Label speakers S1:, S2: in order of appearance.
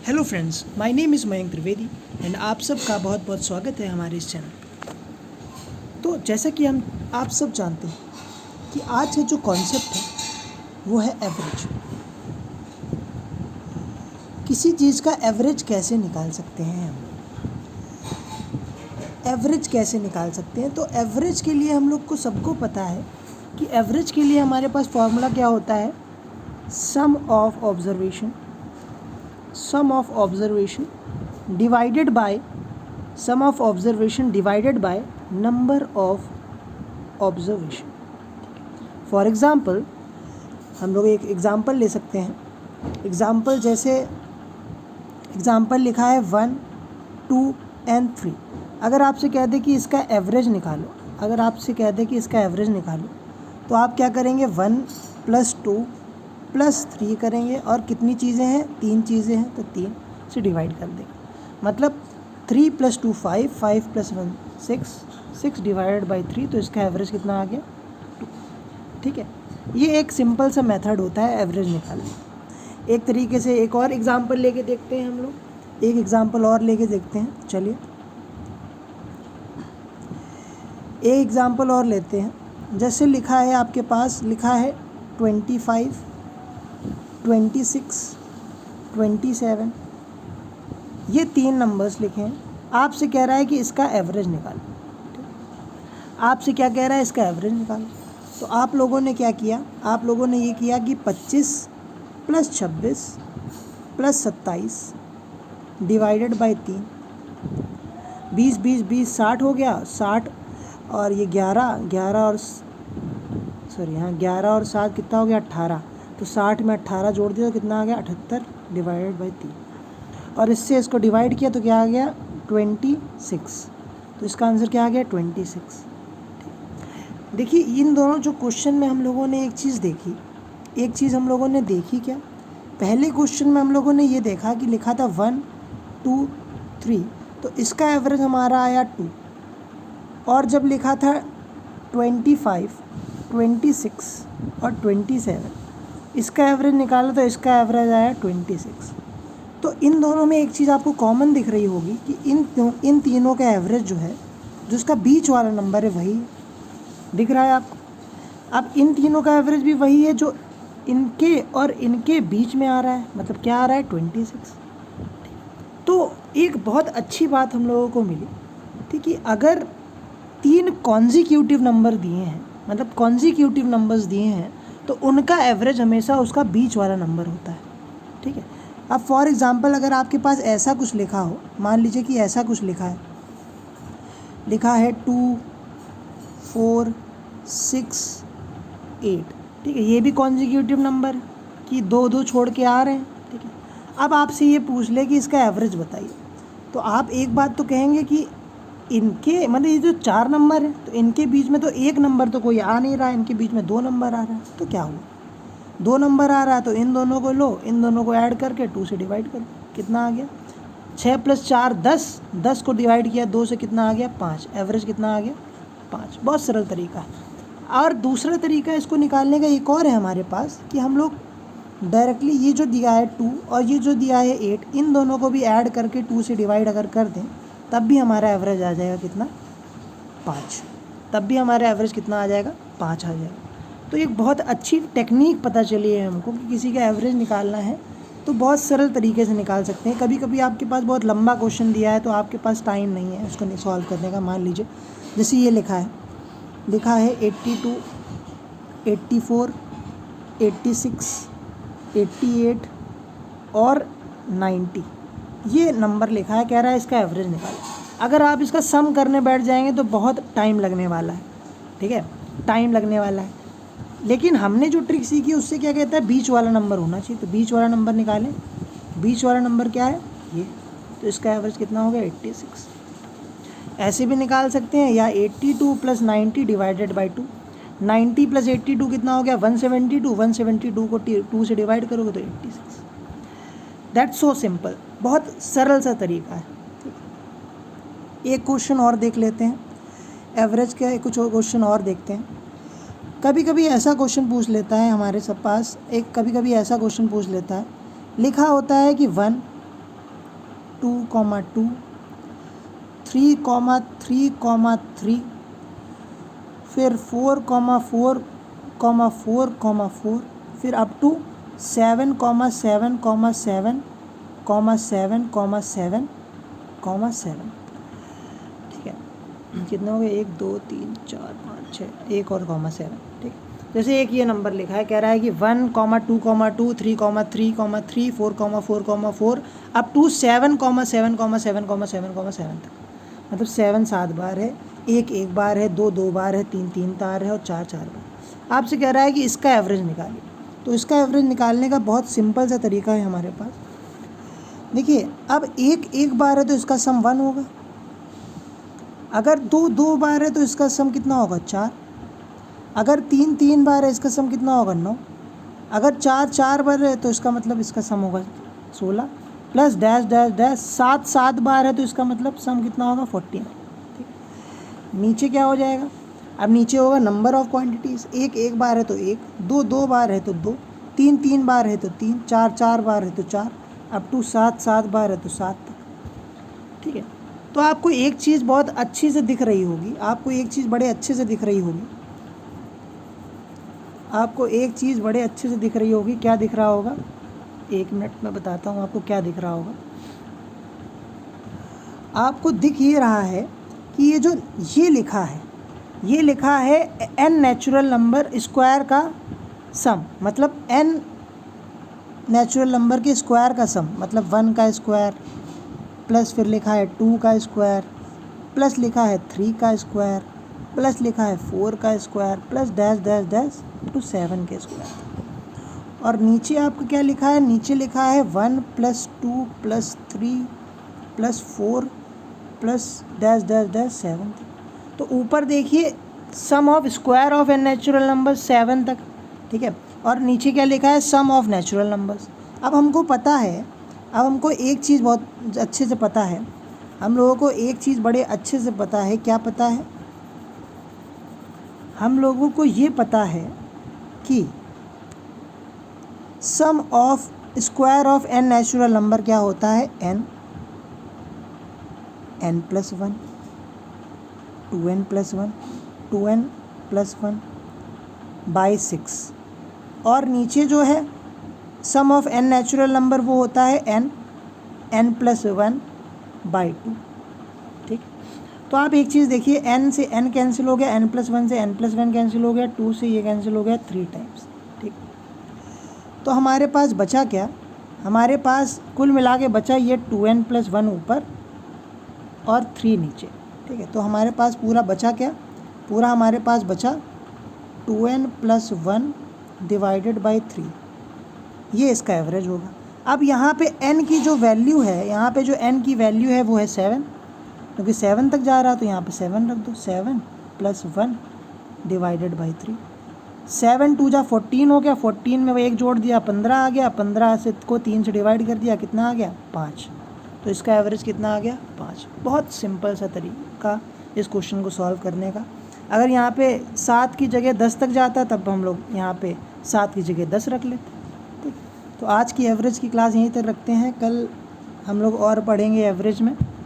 S1: Hello friends, my name is Mayank Trivedi and आप सबका बहुत बहुत स्वागत है हमारे इस चैनल पे। तो जैसा कि आप सब जानते हैं कि आज का जो कॉन्सेप्ट है वो है एवरेज। किसी चीज़ का एवरेज कैसे निकाल सकते हैं हम? एवरेज कैसे निकाल सकते हैं? तो एवरेज के लिए हम लोग को सबको पता है कि एवरेज के लिए हमारे पास फॉर्मूला क्या होता है? Sum of observation divided by sum of observation divided by number of observation. For example हम लोग एक एग्ज़ाम्पल ले सकते हैं। एग्ज़ाम्पल जैसे एग्ज़ाम्पल लिखा है 1, 2 and 3। अगर आपसे कह दे कि इसका एवरेज निकालो तो आप क्या करेंगे? 1 + 2 + 3 करेंगे और कितनी चीज़ें हैं? 3 चीज़ें हैं, तो 3 से डिवाइड कर देंगे। मतलब 3 + 2 5, 5 + 1 6, 6 डिवाइडेड बाई 3, तो इसका एवरेज कितना आ गया? 2। ठीक है, ये एक सिंपल सा मेथड होता है एवरेज निकालने। एक तरीके से एक और एग्ज़ाम्पल लेके देखते हैं हम लोग। एक एग्ज़ाम्पल और लेके देखते हैं। चलिए एक एग्ज़ाम्पल और लेते हैं। जैसे लिखा है आपके पास, लिखा है 25, 26, 27, ये 3 नंबर्स लिखे हैं। आपसे कह रहा है कि इसका एवरेज निकालो। आपसे क्या कह रहा है? इसका एवरेज निकालो। तो आप लोगों ने क्या किया? आप लोगों ने ये किया कि 25 + 26 + 27 डिवाइडेड बाई 3, 20 20 20 60 हो गया। 60 और ये 11 और 7 कितना हो गया? 18। तो 60 में 18 जोड़ दिया तो कितना आ गया? 78 डिवाइडेड बाई 3। और इससे इसको डिवाइड किया तो क्या आ गया? 26। तो इसका आंसर क्या आ गया? 26। देखिए, इन दोनों जो क्वेश्चन में हम लोगों ने एक चीज़ हम लोगों ने देखी क्या? पहले क्वेश्चन में हम लोगों ने ये देखा कि लिखा था 1, 2, 3, तो इसका एवरेज हमारा आया 2। और जब लिखा था 25, 26 और 27, इसका एवरेज निकाला तो इसका एवरेज आया 26। तो इन दोनों में एक चीज़ आपको कॉमन दिख रही होगी कि इन तीनों का एवरेज जो है, जो इसका बीच वाला नंबर है, वही दिख रहा है आपको। अब इन तीनों का एवरेज भी वही है जो इनके और इनके बीच में आ रहा है। मतलब क्या आ रहा है? 26। तो एक बहुत अच्छी बात हम लोगों को मिली थी कि अगर 3 कॉन्जिक्यूटिव नंबर दिए हैं, मतलब कॉन्जिक्यूटिव नंबर्स दिए हैं, तो उनका एवरेज हमेशा उसका बीच वाला नंबर होता है। ठीक है। अब फॉर एग्ज़ाम्पल अगर आपके पास ऐसा कुछ लिखा हो, मान लीजिए कि ऐसा कुछ लिखा है 2, 4, 6, 8। ठीक है, ये भी कॉन्जिक्यूटिव नंबर कि 2 छोड़ के आ रहे हैं। ठीक है, अब आपसे ये पूछ ले कि इसका एवरेज बताइए, तो आप एक बात तो कहेंगे कि इनके मतलब ये जो 4 नंबर है, तो इनके बीच में तो एक नंबर तो कोई आ नहीं रहा है, इनके बीच में 2 नंबर आ रहा है। तो क्या हुआ? 2 नंबर आ रहा है तो इन दोनों को लो, इन दोनों को ऐड करके 2 से डिवाइड करो, कितना आ गया? 6 + 4 10, 10 को डिवाइड किया 2 से, कितना आ गया? 5। एवरेज कितना आ गया? 5। बहुत सरल तरीका है। और दूसरा तरीका इसको निकालने का एक और है हमारे पास कि हम लोग डायरेक्टली ये जो दिया है 2 और ये जो दिया है 8, इन दोनों को भी ऐड करके 2 से डिवाइड अगर कर दें, तब भी हमारा एवरेज आ जाएगा कितना? 5। तब भी हमारा एवरेज कितना आ जाएगा? 5 आ जाएगा। तो एक बहुत अच्छी टेक्निक पता चली है हमको कि किसी का एवरेज निकालना है तो बहुत सरल तरीके से निकाल सकते हैं। कभी कभी आपके पास बहुत लंबा क्वेश्चन दिया है तो आपके पास टाइम नहीं है उसको सॉल्व करने का। मान लीजिए जैसे ये लिखा है 82, 84, 86, 88 और 90, ये नंबर लिखा है। कह रहा है इसका एवरेज निकालो। अगर आप इसका सम करने बैठ जाएंगे तो बहुत टाइम लगने वाला है। ठीक है, टाइम लगने वाला है। लेकिन हमने जो ट्रिक सीखी उससे क्या कहता है? बीच वाला नंबर होना चाहिए। तो बीच वाला नंबर निकालें। बीच वाला नंबर क्या है? ये। तो इसका एवरेज कितना हो गया? 86। ऐसे भी निकाल सकते हैं, या 82 + 90 डिवाइडेड बाई 2। 90 + 82 कितना हो गया? 172। 172 को 2 से डिवाइड करोगे तो 86। That's so simple. बहुत सरल सा तरीका है। एक क्वेश्चन और देख लेते हैं। एवरेज के कुछ क्वेश्चन और देखते हैं। कभी कभी ऐसा क्वेश्चन पूछ लेता है हमारे सब पास, कभी कभी ऐसा क्वेश्चन पूछ लेता है, लिखा होता है कि 1, 2, 3, फिर 4, 4, 4, फिर अप टू 7, 7, 7, 7, 7, ठीक है। कितने हो गए? 1, 2, 3, 4, 5, 6, एक और 7, ठीक है। जैसे एक ये नंबर लिखा है, कह रहा है कि 1, 2, 2, 3, 3, 3, 4, 4, 4 अप टू 7, 7, 7, 7, 7 तक, मतलब 7 7 बार है, 1 1 बार है, 2 2 बार है, 3 3 बार है और 4 4 बार। आपसे कह रहा है कि इसका एवरेज निकालिए। तो इसका एवरेज निकालने का बहुत सिंपल सा तरीका है हमारे पास। देखिए, अब 1 1 बार है तो इसका सम 1 होगा। अगर 2 2 बार है तो इसका सम कितना होगा? 4। अगर 3 3 बार है इसका सम कितना होगा? 9। अगर 4 4 बार है तो इसका मतलब इसका सम होगा 16, प्लस डैश डैश डैश 7 7 बार है तो इसका मतलब सम कितना होगा? 49। ठीक, नीचे क्या हो जाएगा? अब नीचे होगा नंबर ऑफ क्वांटिटीज़। 1 1 बार है तो 1, 2 2 बार है तो 2, 3 3 बार है तो 3, 4 4 बार है तो 4, अप टू 7 7 बार है तो 7 तक। ठीक है, तो आपको एक चीज़ बहुत अच्छी से दिख रही होगी, आपको एक चीज़ बड़े अच्छे से दिख रही होगी, आपको एक चीज़ बड़े अच्छे से दिख रही होगी। क्या दिख रहा होगा? 1 मिनट में बताता हूँ आपको क्या दिख रहा होगा। आपको दिख ये रहा है कि ये जो ये लिखा है n नेचुरल नंबर स्क्वायर का सम, मतलब n नेचुरल नंबर के स्क्वायर का सम, मतलब 1 का स्क्वायर, प्लस फिर लिखा है 2 का स्क्वायर, प्लस लिखा है 3 का स्क्वायर, प्लस लिखा है 4 का square, plus dash dash dash to 7 के स्क्वायर। और नीचे आपको क्या लिखा है? नीचे लिखा है 1 + 2 + 3 + 4 प्लस डैश डैश डैश 7। तो ऊपर देखिए sum of square of n natural number 7 तक, ठीक है। और नीचे क्या लिखा है? Sum of natural numbers. अब हमको पता है, अब हमको एक चीज़ बहुत अच्छे से पता है, हम लोगों को एक चीज़ बड़े अच्छे से पता है। क्या पता है? हम लोगों को ये पता है कि sum of square of n natural number क्या होता है? n + 1, 2n + 1, 2n + 1 by 6। और नीचे जो है sum of n natural number वो होता है n + 1 बाई 2। ठीक, तो आप एक चीज़ देखिए, n से n कैंसिल हो गया, n + 1 से n + 1 कैंसिल हो गया, 2 से ये कैंसिल हो गया 3 टाइम्स। ठीक, तो हमारे पास बचा क्या? हमारे पास कुल मिला के बचा ये 2n + 1 ऊपर और 3 नीचे। ठीक है, तो हमारे पास पूरा बचा क्या? पूरा हमारे पास बचा 2n + 1 डिवाइडेड बाई 3। ये इसका एवरेज होगा। अब यहाँ पे n की जो वैल्यू है, यहाँ पे जो n की वैल्यू है वो है 7, क्योंकि 7 तक जा रहा है तो यहाँ पे 7 रख दो। 7 + 1 डिवाइडेड बाई 3। 7 2 जा 14 हो गया, 14 में वो 1 जोड़ दिया 15 आ गया, 15 से को 3 से डिवाइड कर दिया, कितना आ गया? 5। तो इसका एवरेज कितना आ गया? 5। बहुत सिंपल सा तरीका इस क्वेश्चन को सॉल्व करने का। अगर यहाँ पे 7 की जगह 10 तक जाता तब हम लोग यहाँ पे 7 की जगह 10 रख लेते। ठीक, तो आज की एवरेज की क्लास यहीं तक रखते हैं। कल हम लोग और पढ़ेंगे एवरेज में।